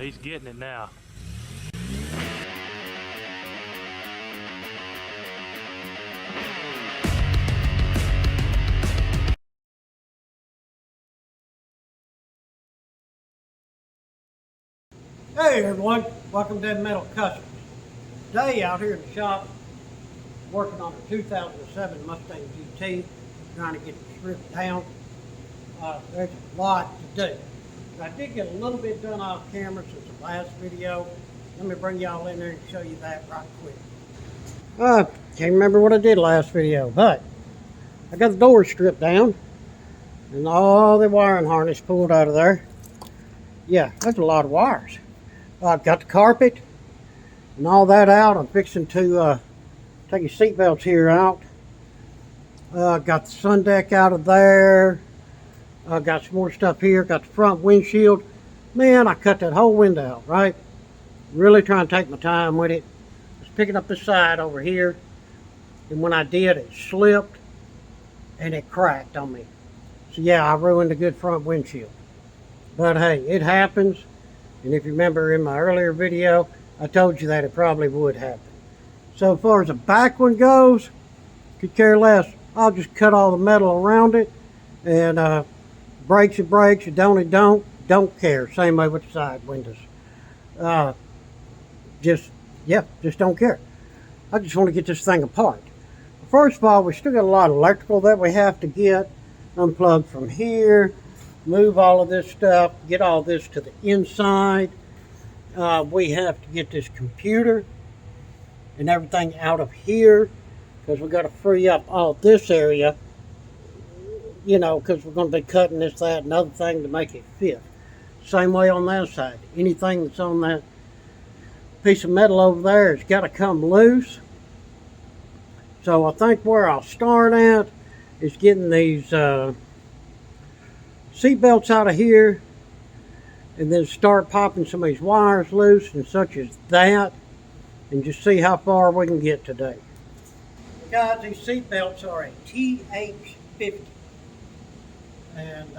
he's getting it now. Hey everyone, welcome to Metal Customs. Today out here in the shop, working on a 2007 Mustang GT, trying to get it stripped down. There's a lot to do. I did get a little bit done off camera since the last video. Let me bring y'all in there and show you that right quick. Can't remember what I did last video, but I got the door stripped down and all the wiring harness pulled out of there. Yeah, that's a lot of wires. I've got the carpet and all that out. I'm fixing to take the seat belts here out. Got the sun deck out of there. Got some more stuff here. Got the front windshield. Man, I cut that whole window out, right? Really trying to take my time with it. I was picking up the side over here, and when I did, it slipped and it cracked on me. So yeah, I ruined a good front windshield. But hey, it happens. And if you remember in my earlier video, I told you that it probably would happen. So as far as the back one goes, could care less. I'll just cut all the metal around it, and breaks it breaks, it don't care. Same way with the side windows. Just don't care. I just want to get this thing apart. First of all, we still got a lot of electrical that we have to get unplugged from here. Move all of this stuff, get all this to the inside. We have to get this computer and everything out of here because we got to free up all this area, you know, because we're going to be cutting this, that, and other thing to make it fit. Same way on that side. Anything that's on that piece of metal over there has got to come loose. So I think where I'll start at is getting these seat belts out of here, and then start popping some of these wires loose and such as that, and just see how far we can get today. Guys, these seat belts are a TH50, and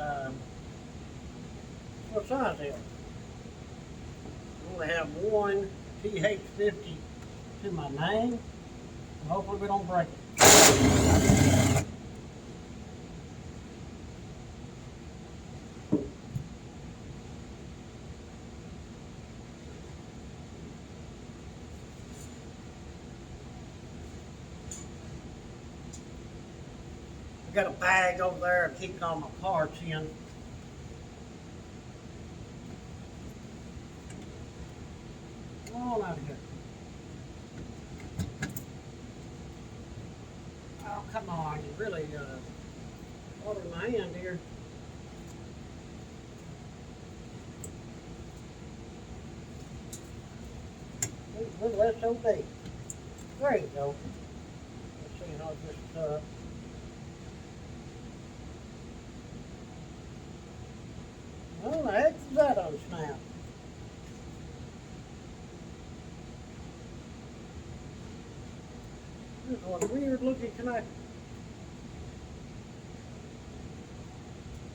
what size they are? I only have one TH50 to my name, and hopefully we don't break it. Got a bag over there keeping all my parts in. Come on out of here. Oh, come on. You really holding my hand here. Little SOB. There you go. Let's see how this How the heck is that on snap? This is one weird looking connector.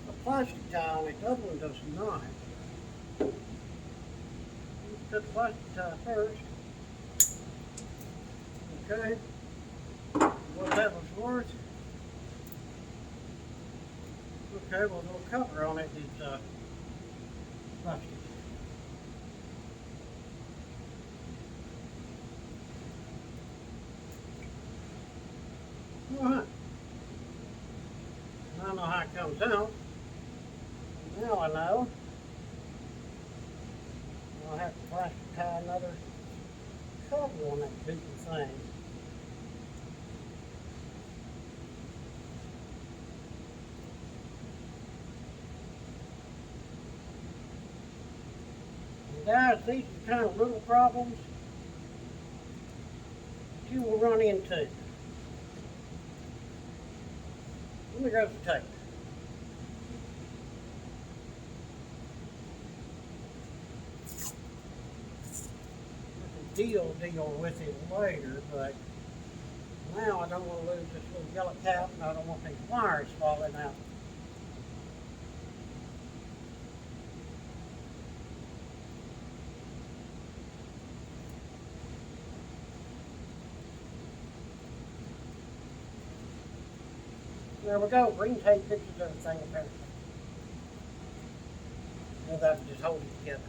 A plastic tie on it, the other one does not. Let's put the plastic tie first. Okay. What that was worth. Okay, well, the little cover on it is plastic. Alright. I don't know how it comes out. Now I know. I'll have to plastic tie another cover on that beaten thing. Guys, these are the kind of little problems that you will run into. Let me grab the tape. We can deal with it later, but now I don't want to lose this little yellow cap, and I don't want these wires falling out. There we go. Green tape fixes everything apparently. Now that just hold it together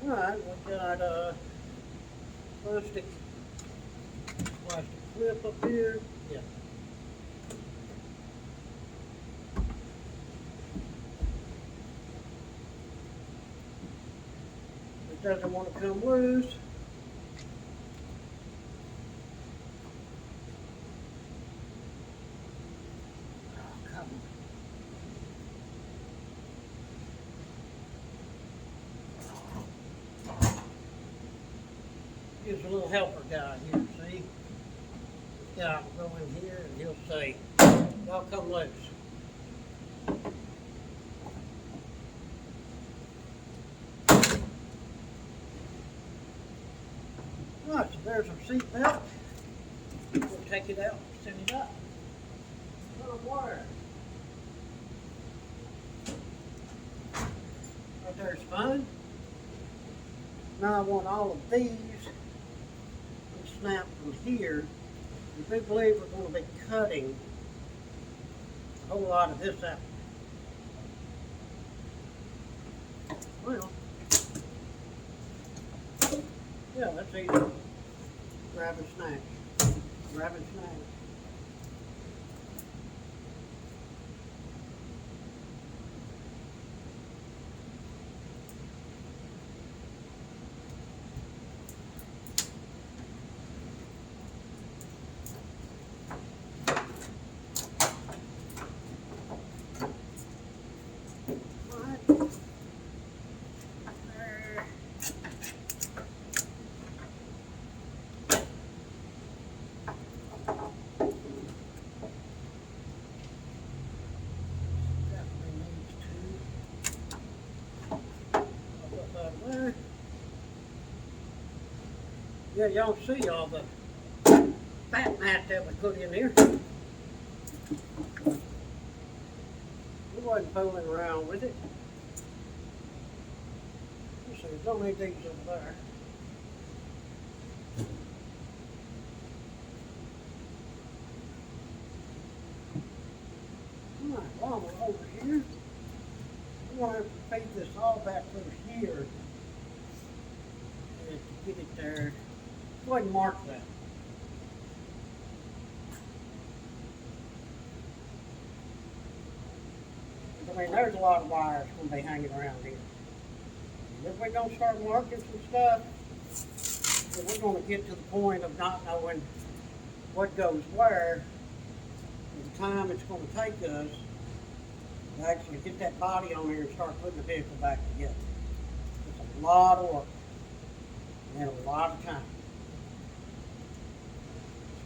now. Alright, we got plastic clip up here. Yeah. It doesn't want to come loose. Oh, come on. Here's a little helper guy here, see? This guy will go in here and he'll say, "Y'all come loose." Right, so there's our seat belt. We'll take it out and set it up. Put a wire. Right there's fine. Now I want all of these to snap from here. We do believe we're going to be cutting a whole lot of this out. Well, yeah, that's easy. Grab and snatch. Grab and snatch. Yeah, y'all see all the fat mat that we put in here. We wasn't fooling around with it. Let's see, don't need these over there. Alright, while we're over here, we want to feed this all back through here and to get it there. Go ahead and mark that. I mean, there's a lot of wires going to be hanging around here. And if we're going to start marking some stuff, then we're going to get to the point of not knowing what goes where, and the time it's going to take us to actually get that body on here and start putting the vehicle back together. It's a lot of work and a lot of time.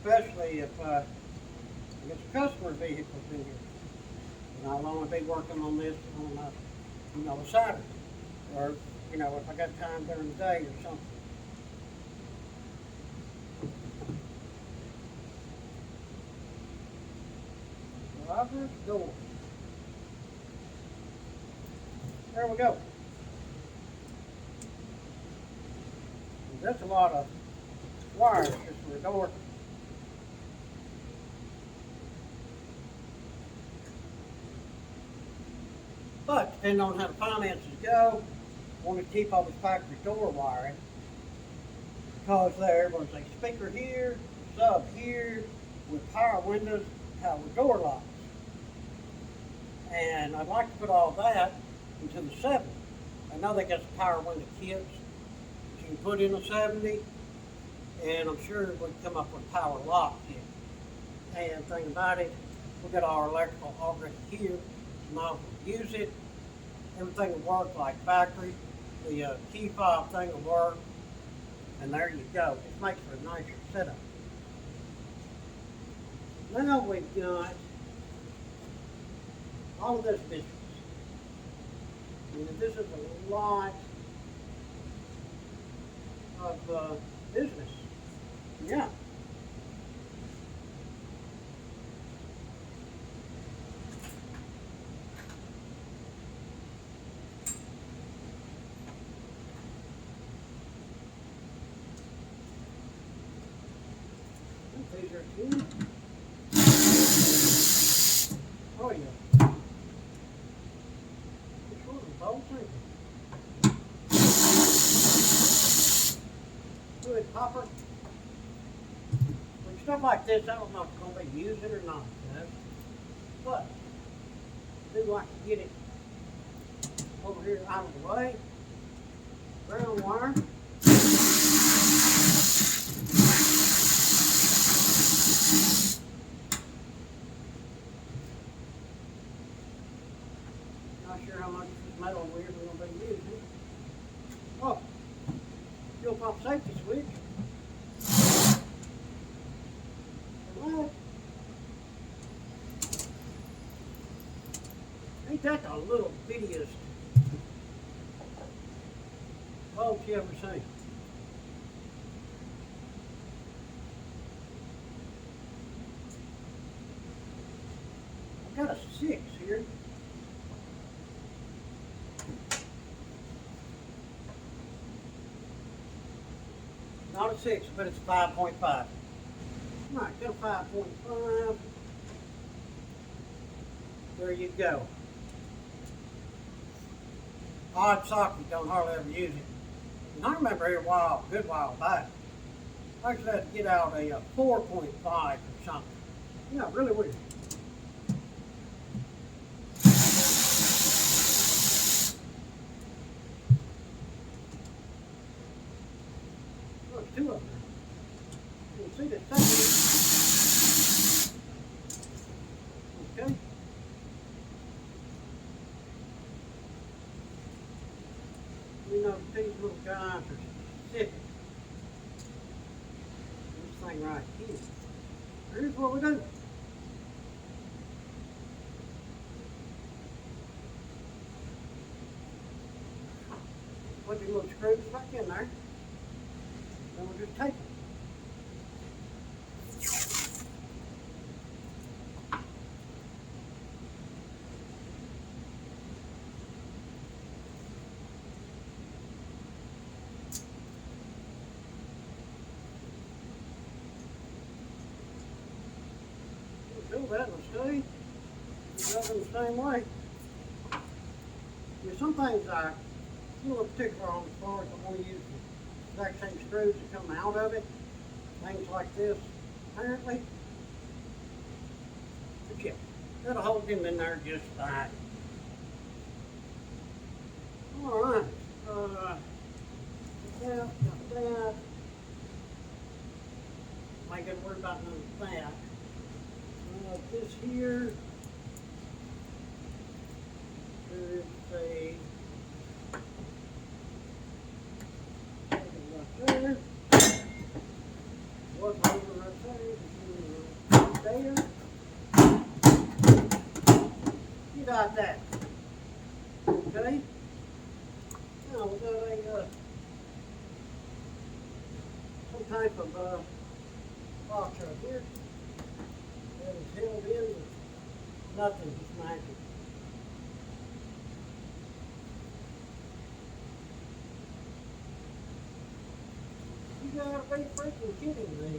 Especially if it's a customer vehicle in here. And I'll only be working on this on a Saturday, or if I got time during the day or something. Driver's door. There we go. That's a lot of wires just for the door. But depending on how the finances go, I want to keep all the factory door wiring, because there was a speaker here, sub here, with power windows, power door locks. And I'd like to put all that into the 70. I know they got some power window kits that you can put in a 70, and I'm sure we'd come up with power lock kit. And the thing about it, we've got our electrical already here. Now use it, everything will work like factory. The key fob thing will work, and there you go. It makes for a nicer setup. Now we've got all of this business. And this is a lot of business. Yeah. These are two. show you. Which one is the whole thing? Good popper. With stuff like this, I don't know if it's going to be using or not, you know? But I do like to get it over here out of the way. Ground wire. Not sure how much metal we're going to be using. Oh, fuel pump safety switch. And ain't that the little bittiest bulb you ever seen? I've got a 6 here. Not a 6, but it's 5.5. Alright, got a 5.5. There you go. Odd socket, don't hardly ever use it. And I remember here a good while back, I actually had to get out a 4.5 or something. Yeah, really weird. Oh, there's 2 of them. You can see the second. Okay. You know, these little guys are specific. This thing right here. Here's what we do. Put these little screws back in there. Then we'll just tape them. Do that and stay. Do that in the same way. I mean, some things I'm a little particular on as far as I want to use the exact same screws that come out of it. Things like this, apparently. But yeah, that'll hold him in there just fine. Alright. Got that. I ain't got to worry about none of that. This here, there's a right there. Was over right there. You got that. Okay. Now we got a some type of box right here. That is held in with nothing, just magic. You gotta be freaking kidding me.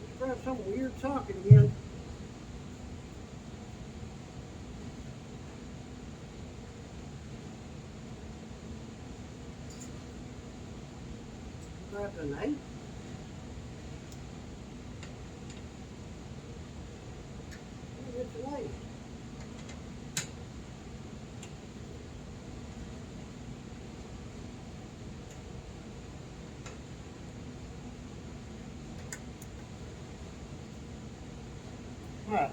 Just grab some weird socket again. Grabbed an 8. It's an 8. Right.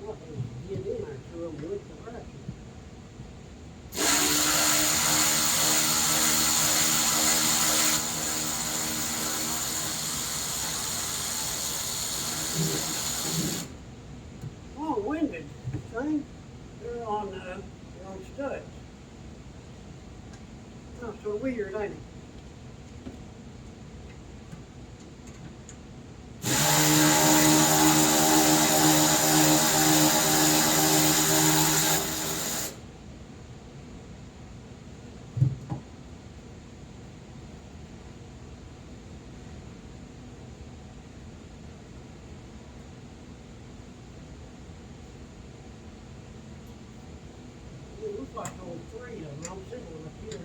What is get in there to them with the ratchet? Long-winded thing. They're on studs. Oh, so weird, ain't it? like on three of them. I'm sitting right here.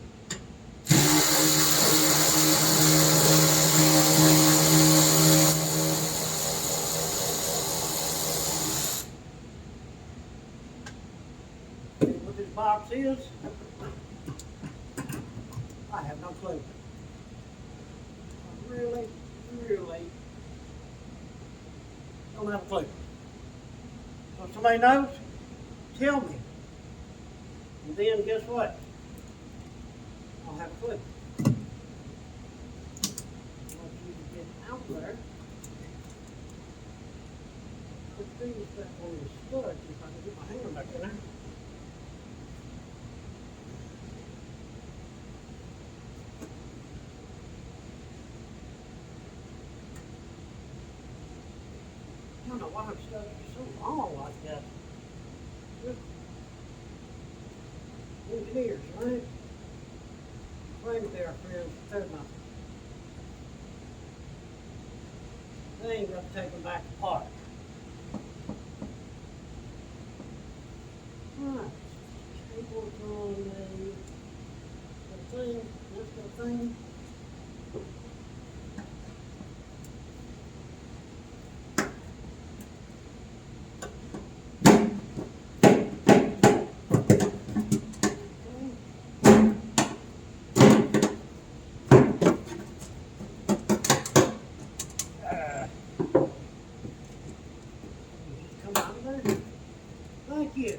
What this box is, I have no clue. I really don't have a clue. So if somebody knows, tell me. And then guess what? I'll have a clue. I want you to get out there. Put these back on the studs if I can get my hand back in there. I don't know why I'm stuck so long like that. Engineers, right? Claim they are friends, they're not. They ain't got to take them back apart. Alright, cables on the thing, that's the thing. Come out of there. Thank you.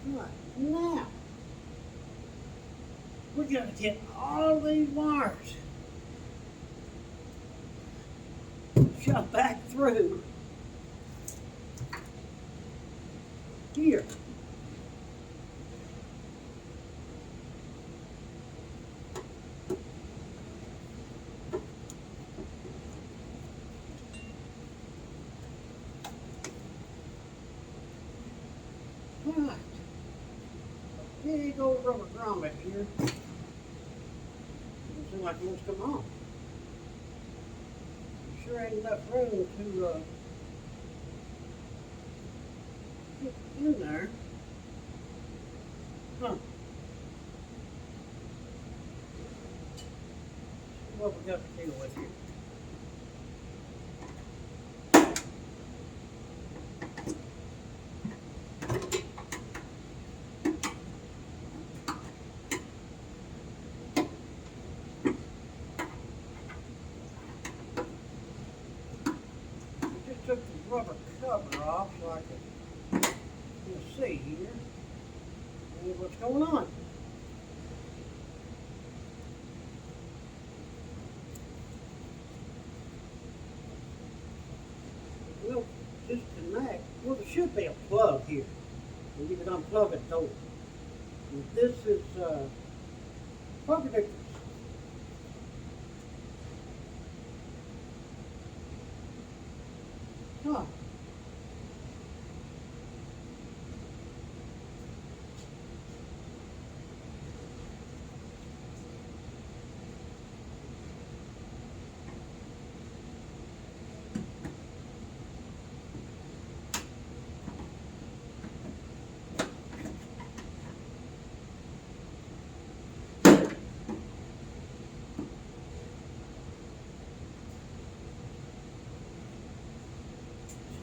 Right, now, we got to get all these wires shoved back through here. Right. Big old rubber grommet here. Doesn't seem like it wants to come off. Sure ain't enough room to get in there. Huh. See what we got to deal with here. Took the rubber cover off so I could see here and what's going on. We'll disconnect. Well, there should be a plug here. And you can unplug it though. And this is plug connectors. Huh.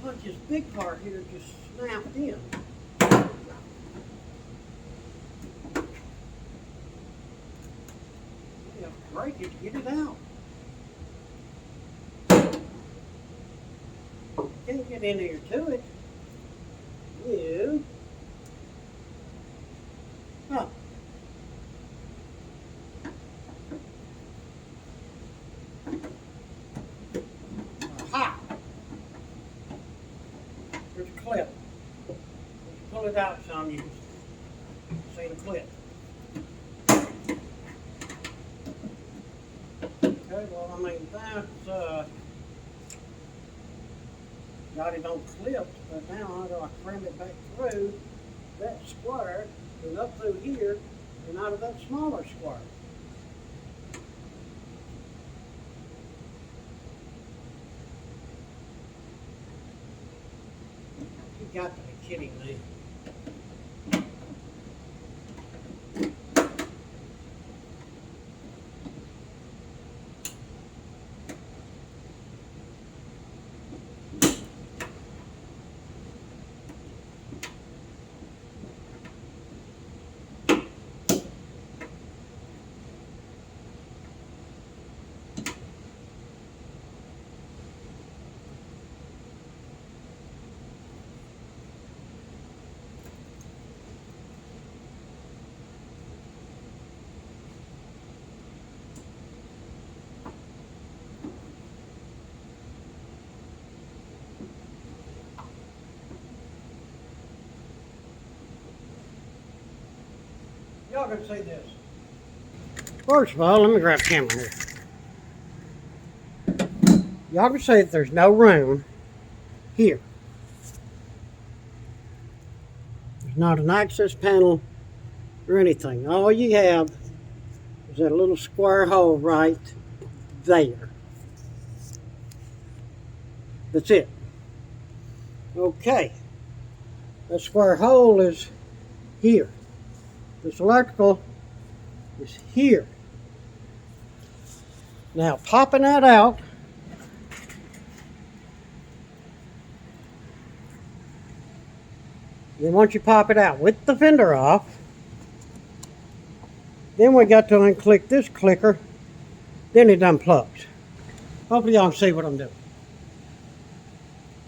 Like this big part here just snapped in. You have to break it to get it out. Can't get in here to it. You. Huh. Aha. There's a clip. If you pull it out some, you can see the clip. Okay, well, I mean, that's, got it on clips, but now I gotta cram it back through that square and up through here and out of that smaller square. You got to be kidding me. y'all can see this. First of all, let me grab the camera here. Y'all can see that there's no room here. There's not an access panel or anything. All you have is that little square hole right there. That's it. Okay. That square hole is here. This electrical is here. Now popping that out, then once you pop it out with the fender off, then we got to unclick this clicker, then it unplugs. Hopefully y'all can see what I'm doing.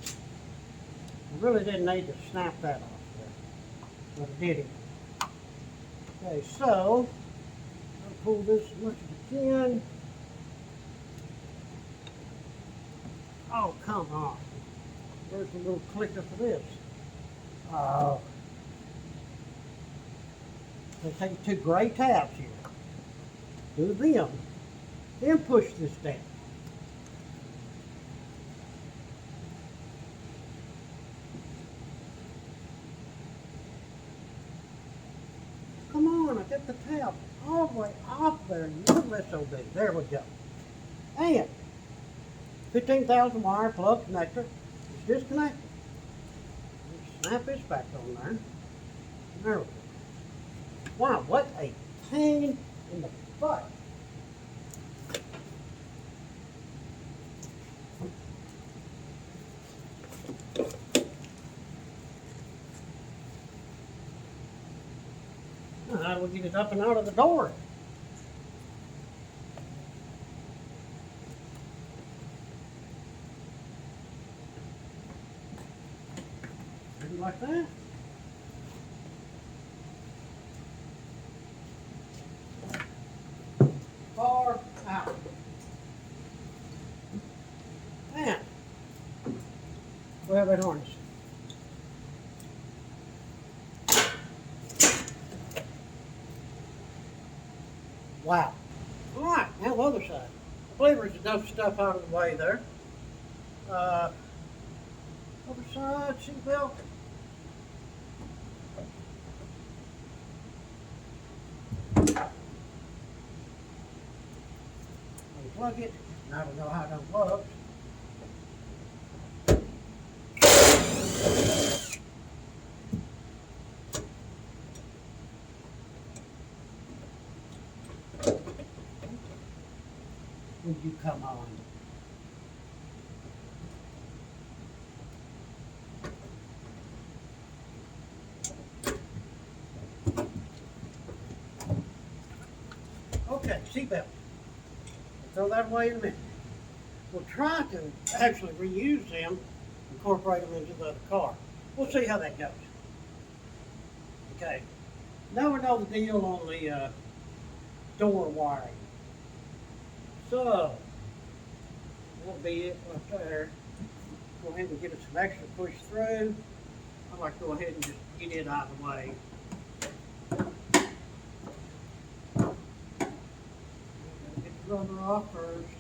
I really didn't need to snap that off there, but I did it. Okay, so I'll pull this as much as I can. Oh, come on. There's a little clicker for this. Oh. So take two gray tabs here. Do them. Then push this down. Come on, I got the tab all the way off there. Little SOB. There we go. And 15,000 wire plug connector is disconnected. Snap this back on there. There we go. Wow, what a pain in the butt. Now, how do we get it up and out of the door? Maybe like that. Far out. And we have that harness. Wow. All right, now the other side. I believe there's enough stuff out of the way there. Other side, seatbelt. Unplug it. Now we know how to unplug. Would you come on? Okay, seatbelt. Throw that away in a minute. We'll try to actually reuse them, incorporate them into the other car. We'll see how that goes. Okay. Now we know the deal on the door wiring. So, that'll be it right there. Go ahead and get it some extra push through. I like to go ahead and just get it out of the way. Get the rubber off first.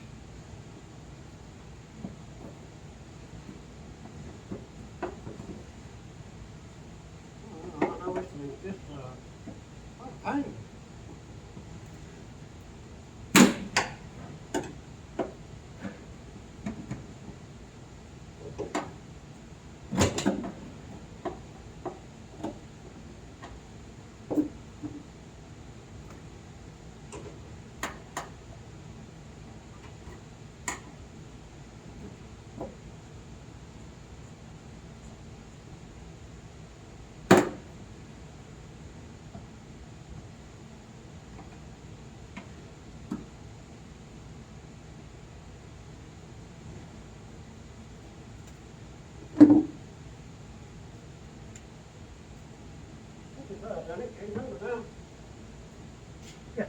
I know this thing's just quite a pain. Done it. Can't remember now. Yeah.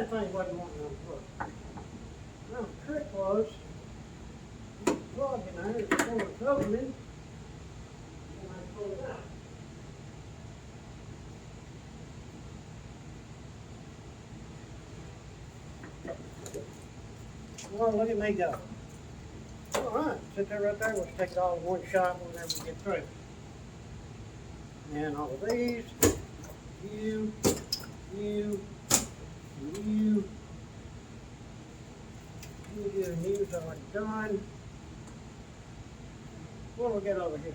that thing wasn't wanting to unplug. Now the trick was, you plug in there, it's full of opening, and I pull it out. Well, look at me go. All right, sit there right there. Let's take it all in one shot whenever we get through. And all of these, you, you, you. You's already done. What do we get over here?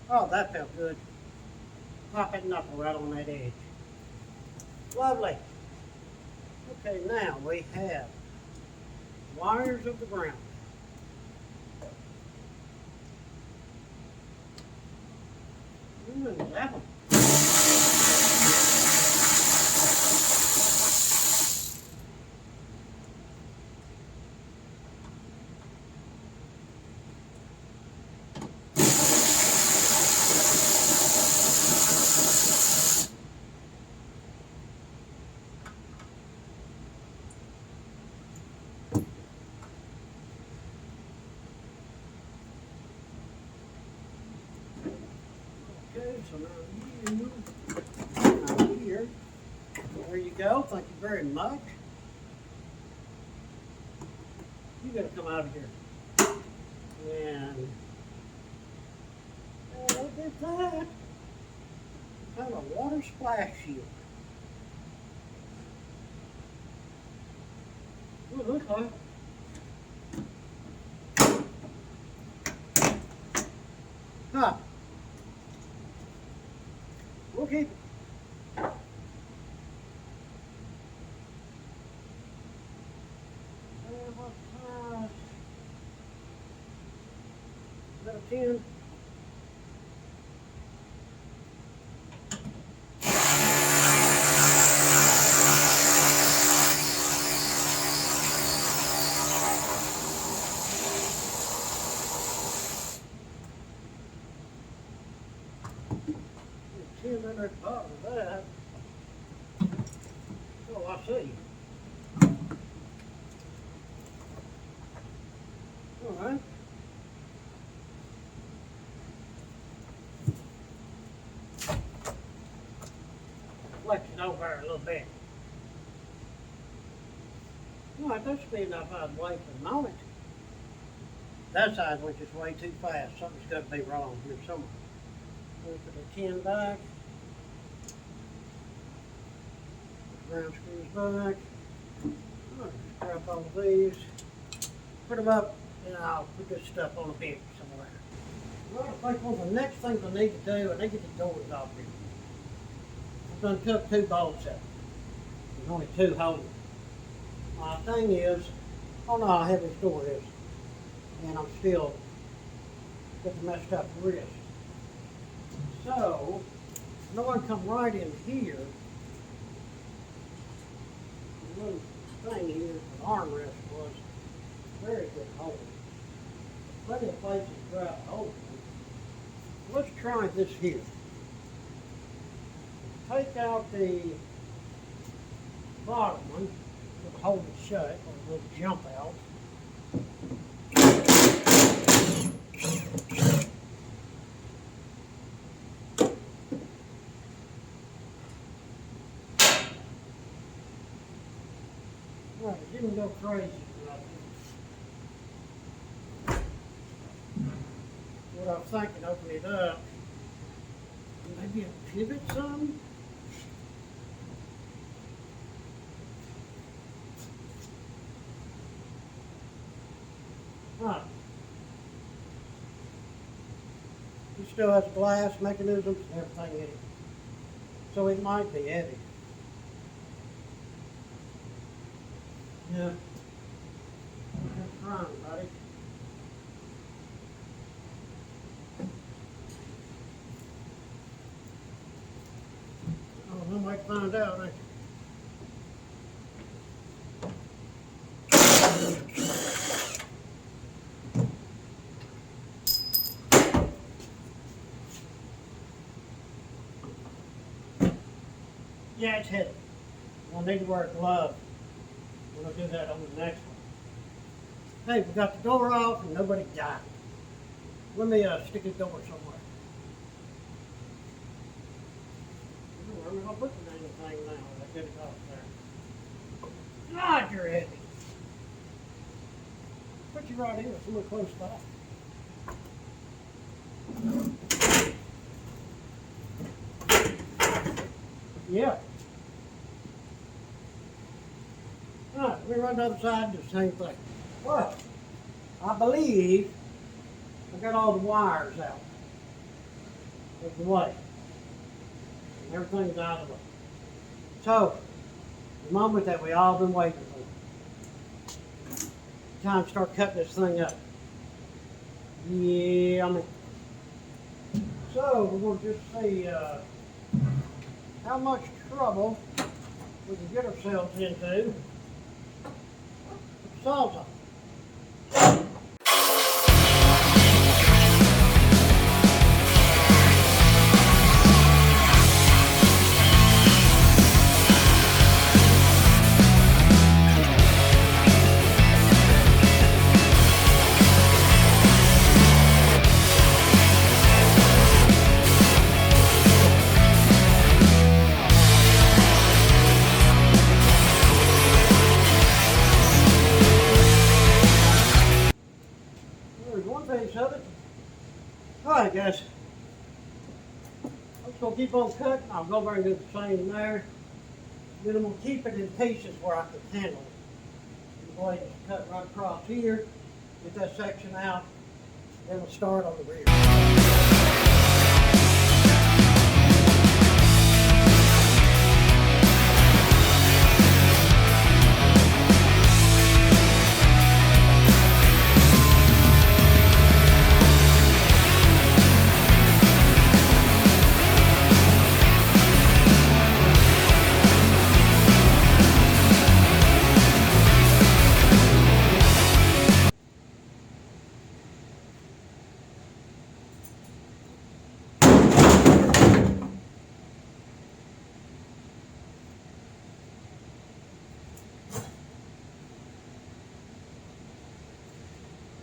Oh, that felt good. Pop that knuckle right on that edge. Lovely. Okay, now we have wires of the ground. That one. Okay, so now here, there you go. Thank you very much. You gotta come out of here. And look at that. Kind of water splash shield. Oh, okay. Huh. We'll keep it. Is that a 10? At the bottom of that. Oh, I see. All right. Flex it over a little bit. All right, that should be enough out of the way for the moment. That side went just way too fast. Something's got to be wrong here somewhere. We'll put the 10 back. Ground screws back. Right, scrap all of these. Put them up, and I'll put this stuff on a bench somewhere. Well, I think one of the next things I need to do, I need to get the doors off here. I've done took 2 bolts out. There's only 2 holding. My thing is, I don't know how heavy this door is, and I'm still got the messed up wrist. So, no one come right in here. The little thing here, the armrest was very good holding. Plenty of places to grab hold. Let's try this here. Take out the bottom one, it'll hold it shut, or it'll jump out. Right, it didn't go crazy. What I was thinking, open it up, maybe a pivot some. Right. It still has glass mechanisms and everything in it. So it might be heavy. Yeah. That's fine, buddy. Oh, we might find out, ain't you? Yeah, it's heavy. I'll need to wear a glove when I do that on the next one. Hey, we got the door off and nobody died. Let me stick a door somewhere. Where am I going to put the dang thing now? I get it off there. God, you're heavy. Put you right here, somewhere close by. Yeah. Alright, we run to the other side, do the same thing. Well, I believe I got all the wires out of the way. And everything's out of the way. So, the moment that we all been waiting for. Time to start cutting this thing up. Yeah, I mean. So, we're going to just see how much trouble we can get ourselves into with the sawzall. Of it. Alright guys, I'm just going to keep on cutting. I'll go over and do the same there. Then I'm going to keep it in pieces where I can handle it. The blade is cut right across here, get that section out, then we'll start on the rear.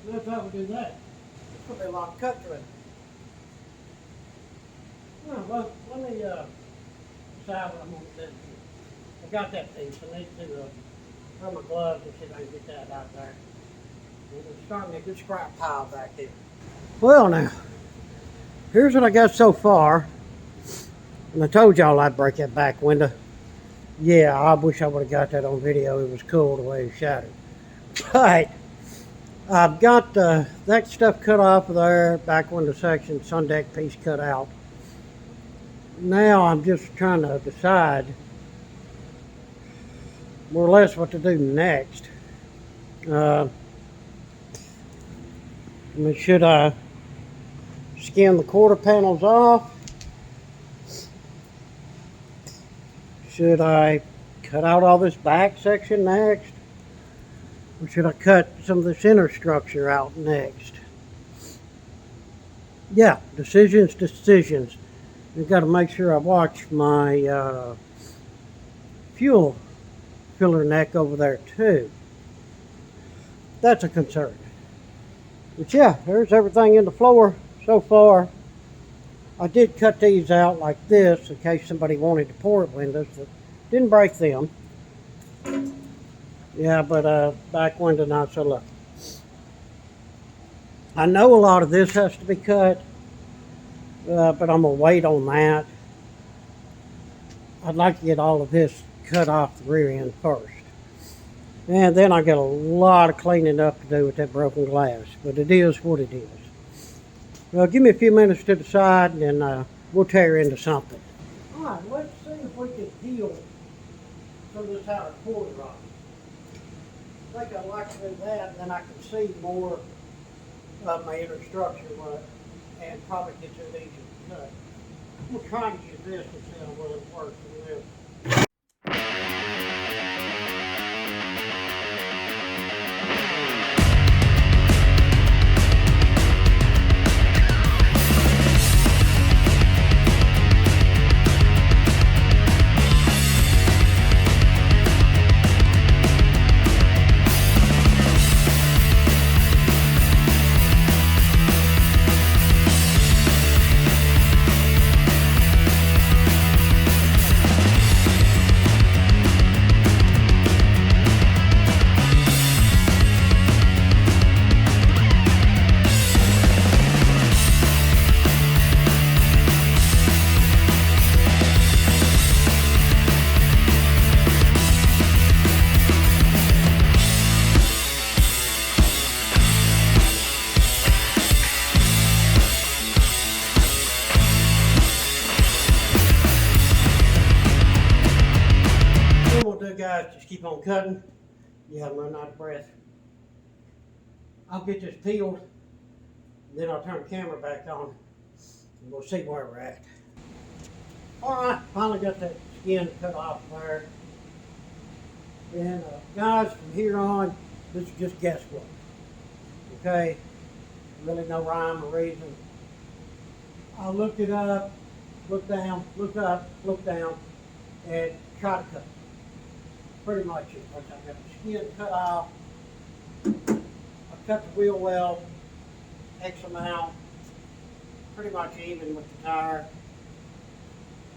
That's how we do that. There's going to be a lot of cut to it. Well, let me decide what I'm going to do here. I got that piece. I need to throw my gloves and see if I can get that out there. And it's starting me a good scrap pile back here. Well now, here's what I got so far. And I told y'all I'd break that back window. Yeah, I wish I would have got that on video. It was cool the way it shattered. But I've got that stuff cut off of there, back window section, sun deck piece cut out. Now I'm just trying to decide more or less what to do next. I mean, should I skin the quarter panels off? Should I cut out all this back section next? Or should I cut some of this inner structure out next? Yeah, decisions. I've got to make sure I watch my fuel filler neck over there too. That's a concern. But yeah, there's everything in the floor so far. I did cut these out like this in case somebody wanted to port windows, but didn't break them. Yeah, but back window not so lucky. I know a lot of this has to be cut, but I'm gonna wait on that. I'd like to get all of this cut off the rear end first. And then I got a lot of cleaning up to do with that broken glass, but it is what it is. Well, give me a few minutes to decide, and then we'll tear into something. All right, let's see if we can heal some of this outer quarter rod. I think I'd like to do that, and then I can see more of my inner structure and probably get to it easier to cut. We'll try to use this to see how well it works in this. guys, just keep on cutting. You haven't run out of breath. I'll get this peeled, and then I'll turn the camera back on, and we'll see where we're at. All right, finally got that skin cut off there. And guys, from here on, this is just guesswork. Okay, really no rhyme or reason. I looked it up, look down, look up, look down, and try to cut. Pretty much it. Once I got the skin cut off, I cut the wheel well X amount, pretty much even with the tire.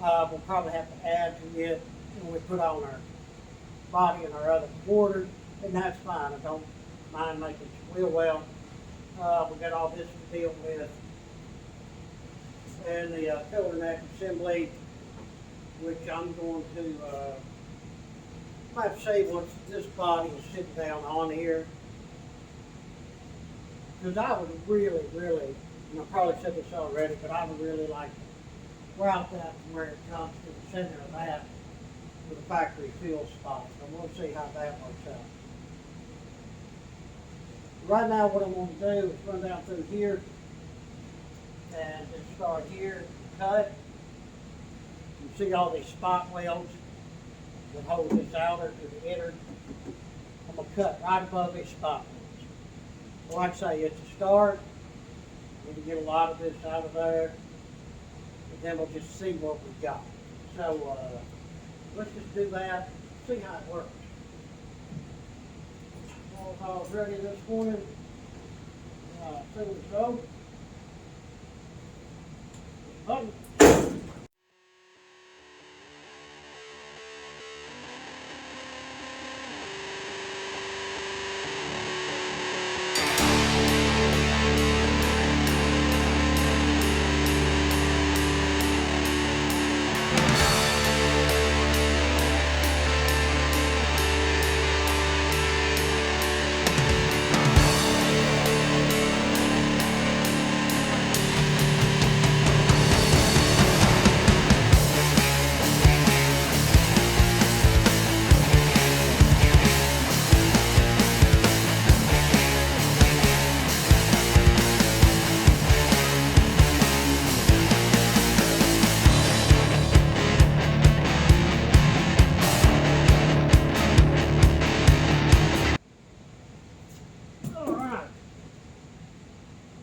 We'll probably have to add to it when we put on our body and our other quarters, and that's fine. I don't mind making some wheel well. We got all this to deal with, and the pillar neck assembly, which I'm going to I have to say once this body is sitting down on here, because I would really, and I probably said this already, but I would really like to route that from where it comes to the center of that with a factory fill spot. So we'll see how that works out. Right now what I'm going to do is run down through here and just start here, cut. You see all these spot welds that hold this outer to the inner. I'm going to cut right above these spot welds. So like I say, it's a start. Need to get a lot of this out of there, and then we'll just see what we've got. So let's just do that, see how it works. I was ready this morning, soon as so. Button.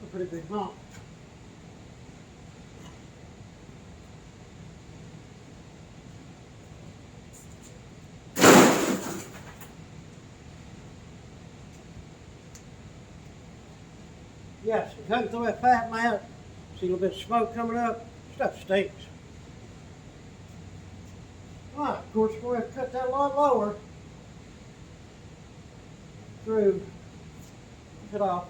Pretty big hump. Yes, you cutting through that fat mat, see a little bit of smoke coming up, stuff stinks. Alright, of course we're going to cut that a lot lower through, cut off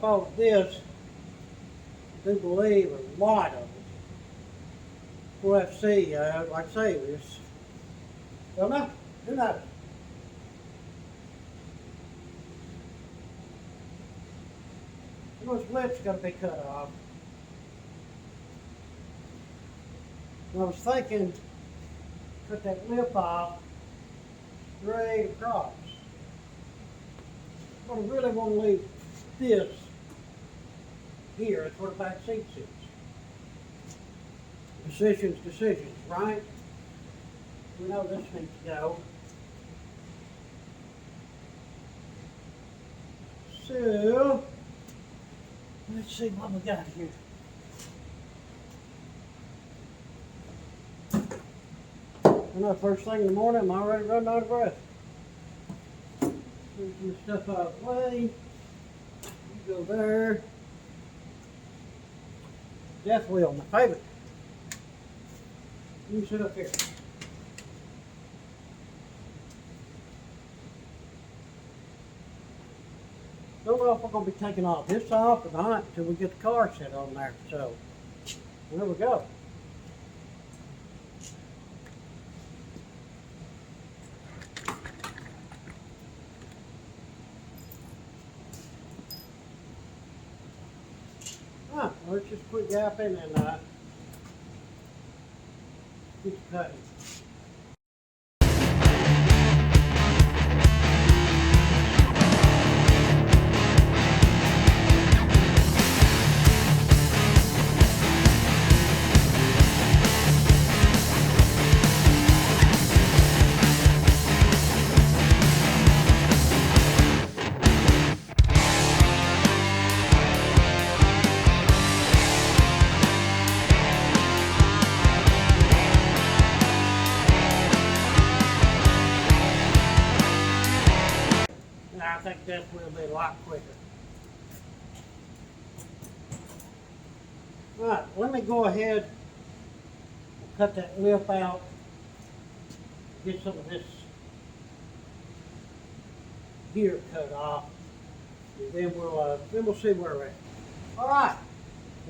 all of this. I do believe a lot of it. We'll have to see, like I say, this. Don't know. Who knows? Those lips got to be cut off. And I was thinking, cut that lip off straight across. But I really want to leave this here. It's where the back seat sits. Decisions, right? We know this needs to go. So, let's see what we got here. I know first thing in the morning, I'm already running out of breath. Move some stuff out of the way. You go there. Death wheel, my favorite. You sit up here. Don't know if we're going to be taking all this off or not until we get the car set on there. So, there we go. Let's just quit gapping and keep cutting. make this will be a lot quicker. All right, let me go ahead and cut that lip out. Get some of this gear cut off, and then we'll see where we're at. All right,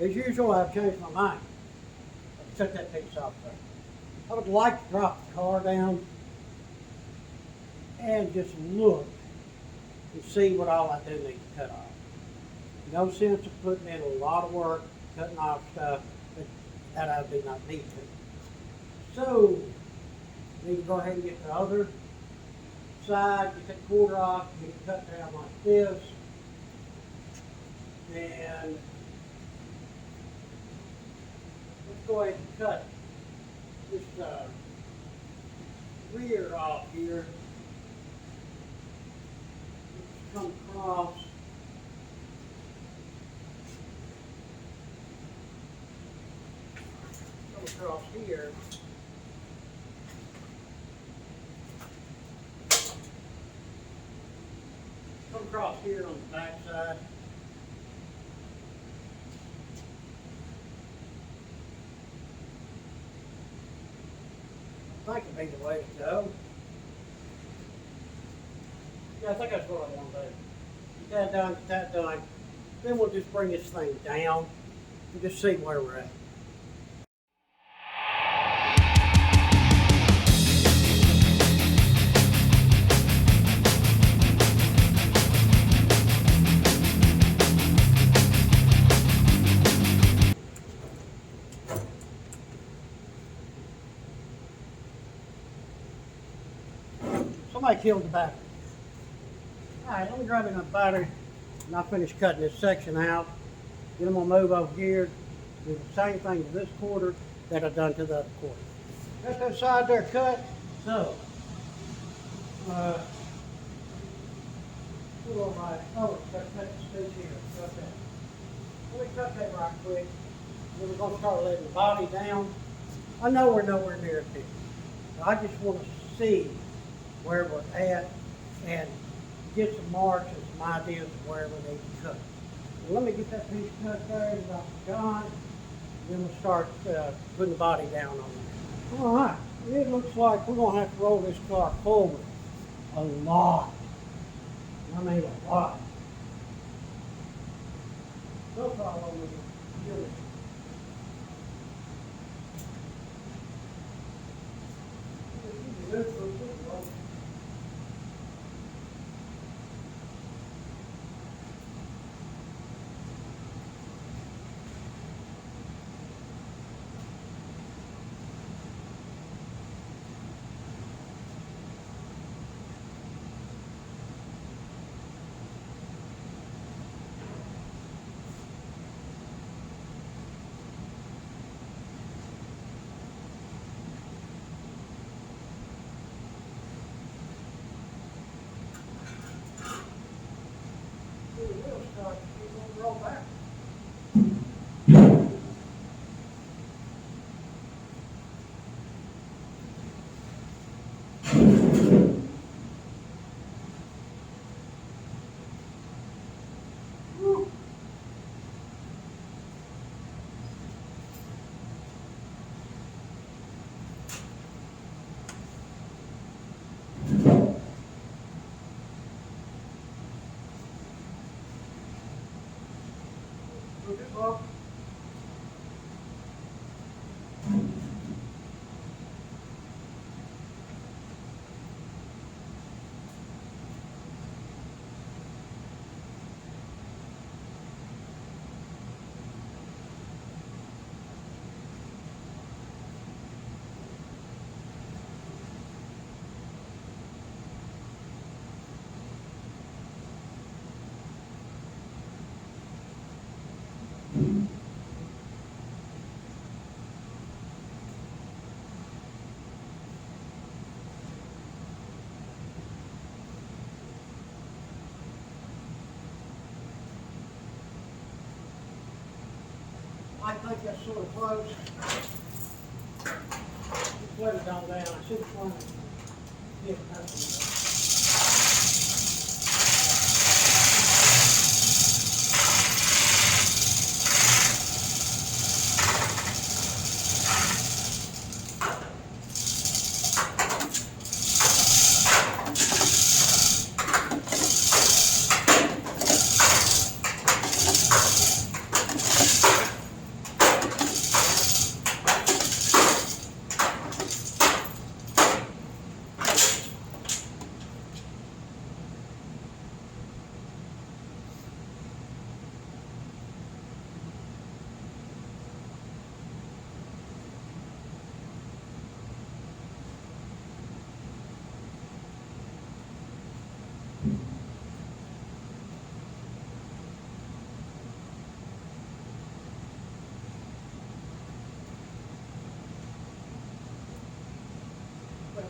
as usual, I've changed my mind. Let's cut that piece off there. I would like to drop the car down and just look and see what all I do need to cut off. No sense of putting in a lot of work cutting off stuff that I do not need to. So, I need to go ahead and get the other side, get that quarter off, get it cut down like this. And let's go ahead and cut this rear off here. Just come across. Come across here. Come across here on the back side. I think it'd be the way to go. Yeah, I think that's what I want to do. Get that done, get that done. Then we'll just bring this thing down and just see where we're at. Somebody killed the battery. All right, let me grab another battery and I'll finish cutting this section out. Then I'm gonna move over here, do the same thing to this quarter that I've done to the other quarter. Got that side there cut. So, we'll go right. Oh, cut this piece here. Cut that. Let me cut that right quick. Then we're gonna start letting the body down. I know we're nowhere near it here. I just want to see where we're at and get some marks and some ideas of where we need to cut. So let me get that piece cut there, about gone. Then we'll start putting the body down on there. All right, it looks like we're gonna have to roll this car forward a lot. I mean a lot. No problem with it. Roll back. Well, I think that's sort of close. Just let it all down. I should have thrown it. Yeah, that's enough.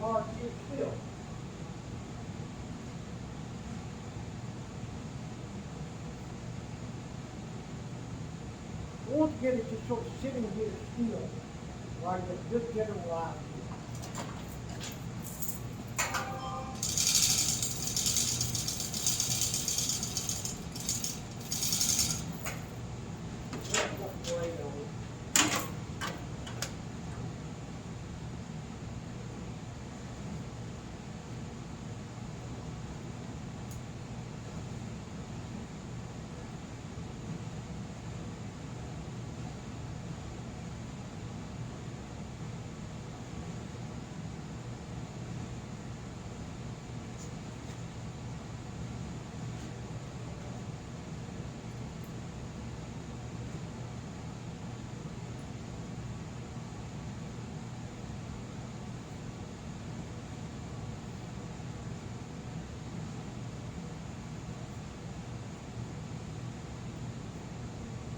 hard to get still. I want to get it just sort of sitting here still, where I get a good general idea.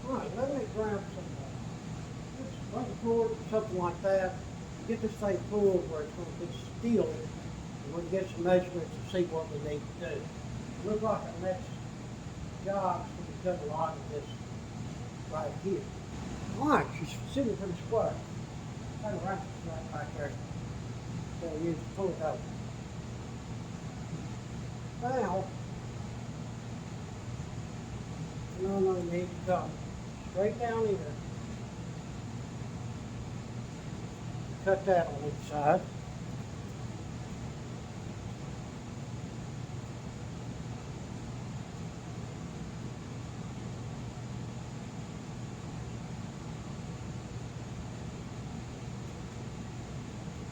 All right, let me grab some rubber cord or something like that. Get this thing pulled where it's going to be still, and we can get some measurements and see what we need to do. Looks like our next job is going to cut a lot of this right here. All right, she's sitting pretty square. Kind of right back there. So we use to pull it over. Now, no, you need to come straight down here. Cut that on each side.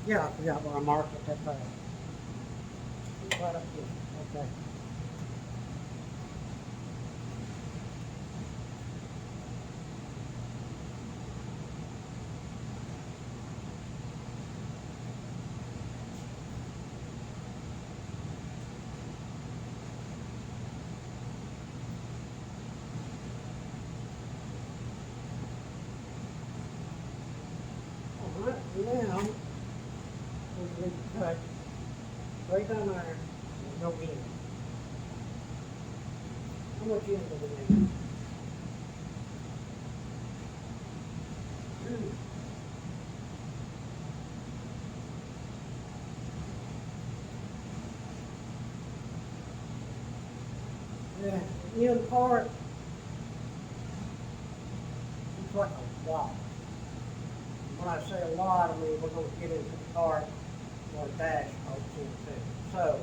Yeah, I forgot where I marked it that bad. Right up here. Okay. All right, now we need to cut right down there and no end. How much end do we need? Two. Yeah, end part looks like a lot. When I say a lot, I mean we're going to get into the part or dash bolts into. So,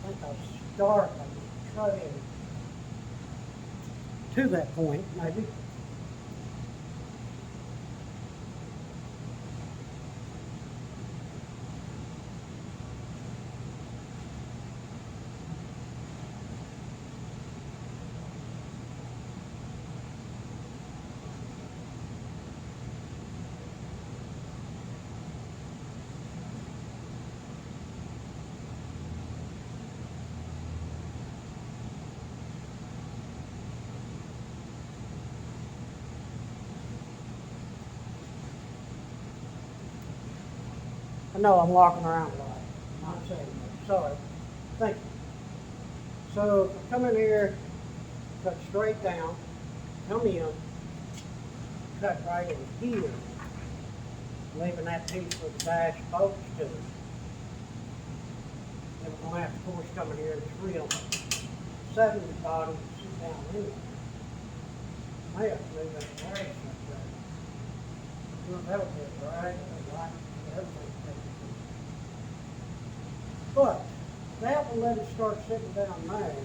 I think I'll start by cutting to that point, maybe. I know I'm walking around a lot, not saying much, sorry. Thank you. So I come in here, cut straight down, come in, cut right in here, leaving that piece with the dash bolts to it. Then we're going to have to, of course, come in here and trim 70 body and sit down in there. I have to move that brace like that. That would be right, everything. But that will let it start sitting down there. As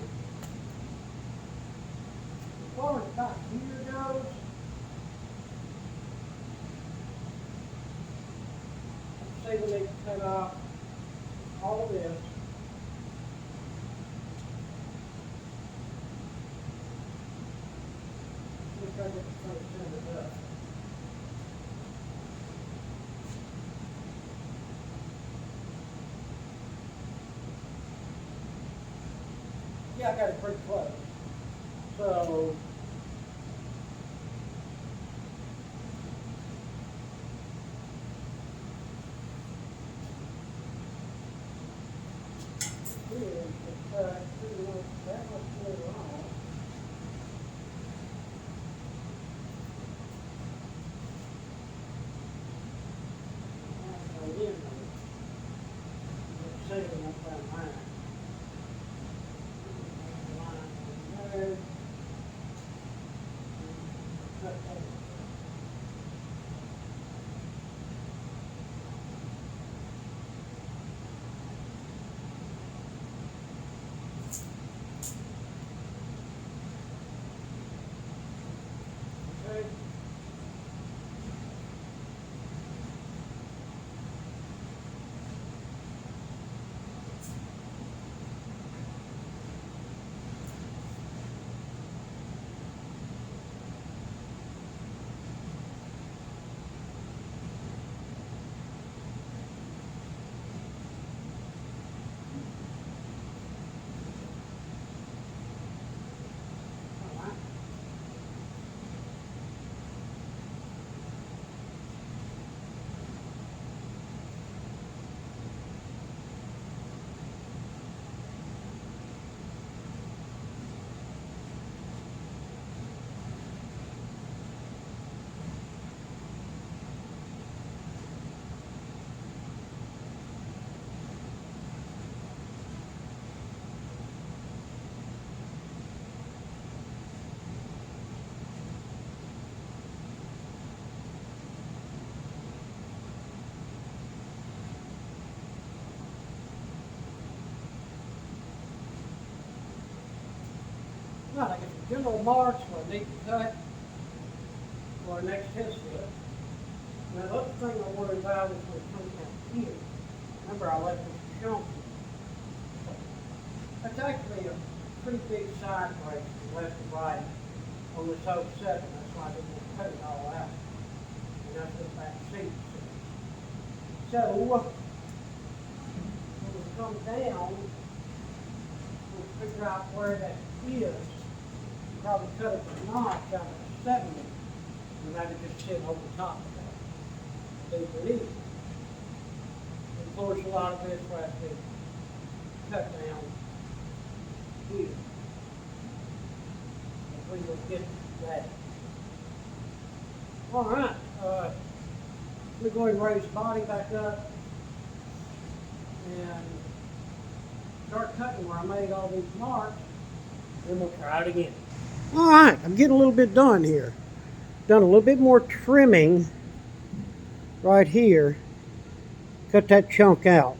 far as back here goes, let's say we need to cut off all of this. Let's try to get this thing centered up. Yeah, I got it pretty close. So, here's the cut, pretty much that much more on. And then, saving up that line. Line there. Cut that. Okay. All right. Right, I got the general marks where I need to cut for our next test fit. Now, the other thing I worry about is when it comes down here. Remember, I left this chunk. That's actually a pretty big side break from left to right on this 07. That's why I didn't want to cut it all out. And that's the back seat. So, when we come down, we'll figure out where that is. Probably cut it with a notch out of the 70, and that would just sit over top of that. Underneath. Of course, a lot of this will have to be cut down here. If we will get that. All right. We're going to raise the body back up and start cutting where I made all these marks. Then we'll try it again. All right, I'm getting a little bit done here. Done a little bit more trimming right here. Cut that chunk out.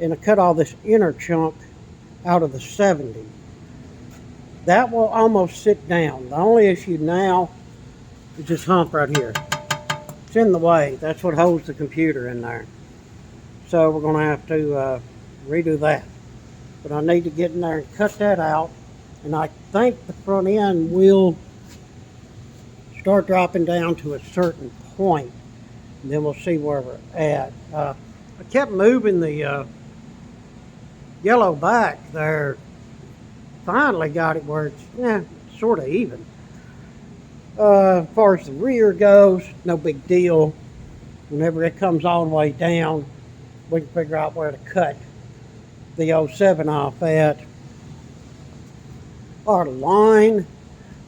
And I cut all this inner chunk out of the 70. That will almost sit down. The only issue now is this hump right here. It's in the way. That's what holds the computer in there. So we're going to have to redo that. But I need to get in there and cut that out. And I think the front end will start dropping down to a certain point. And then we'll see where we're at. I kept moving the yellow back there. Finally got it where it's sort of even. As far as the rear goes, no big deal. Whenever it comes all the way down, we can figure out where to cut the 07 off at. Our line,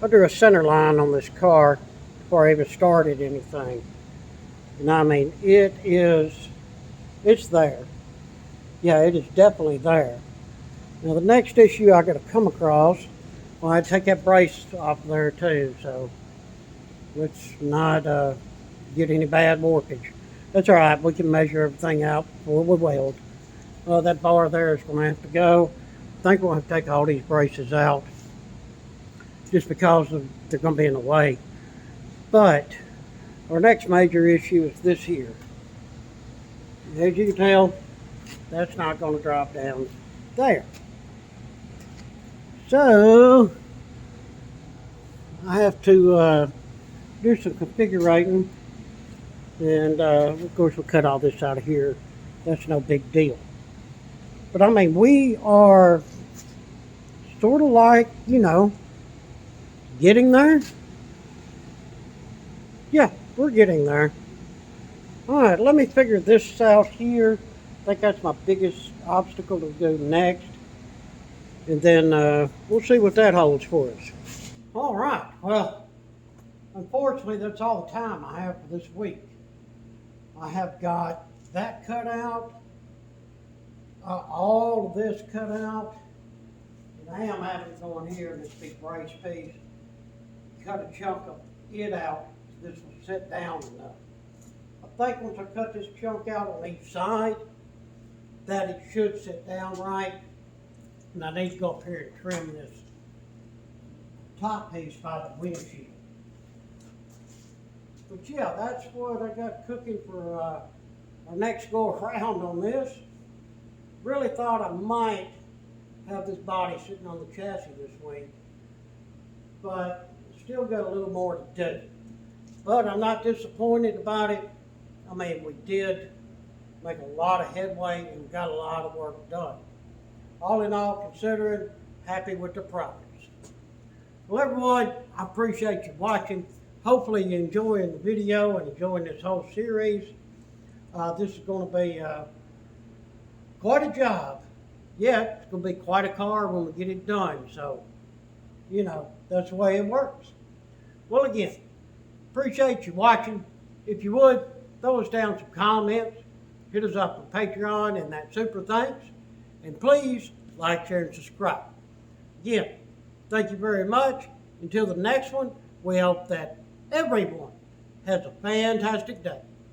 I drew a center line on this car before I even started anything. And I mean, it's there. Yeah, it is definitely there. Now the next issue I got to come across, well, I take that brace off there too, so let's not get any bad warpage. That's all right, we can measure everything out before we weld. That bar there is going to have to go. I think we'll have to take all these braces out just because they're going to be in the way. But our next major issue is this here. As you can tell, that's not going to drop down there. So I have to do some configuring, and of course we'll cut all this out of here. That's no big deal. But I mean, we are sort of like, getting there. Yeah, we're getting there. All right, let me figure this out here. I think that's my biggest obstacle to do next. And then we'll see what that holds for us. All right, well, unfortunately, that's all the time I have for this week. I have got that cut out, all of this cut out, and I am having to go in here in this big brace piece, cut a chunk of it out. So this will sit down enough. I think once I cut this chunk out on each side, that it should sit down right. And I need to go up here and trim this top piece by the windshield. But yeah, that's what I got cooking for our next go around on this. Really thought I might have this body sitting on the chassis this week, but still got a little more to do. But I'm not disappointed about it. I mean, we did make a lot of headway and got a lot of work done. All in all, considering, happy with the progress. Well, everyone, I appreciate you watching. Hopefully you're enjoying the video and enjoying this whole series. This is going to be quite a job. Yeah, it's going to be quite a car when we get it done. So, that's the way it works. Well, again, appreciate you watching. If you would, throw us down some comments. Hit us up on Patreon and that super thanks. And please like, share, and subscribe. Again, thank you very much. Until the next one, we hope that everyone has a fantastic day.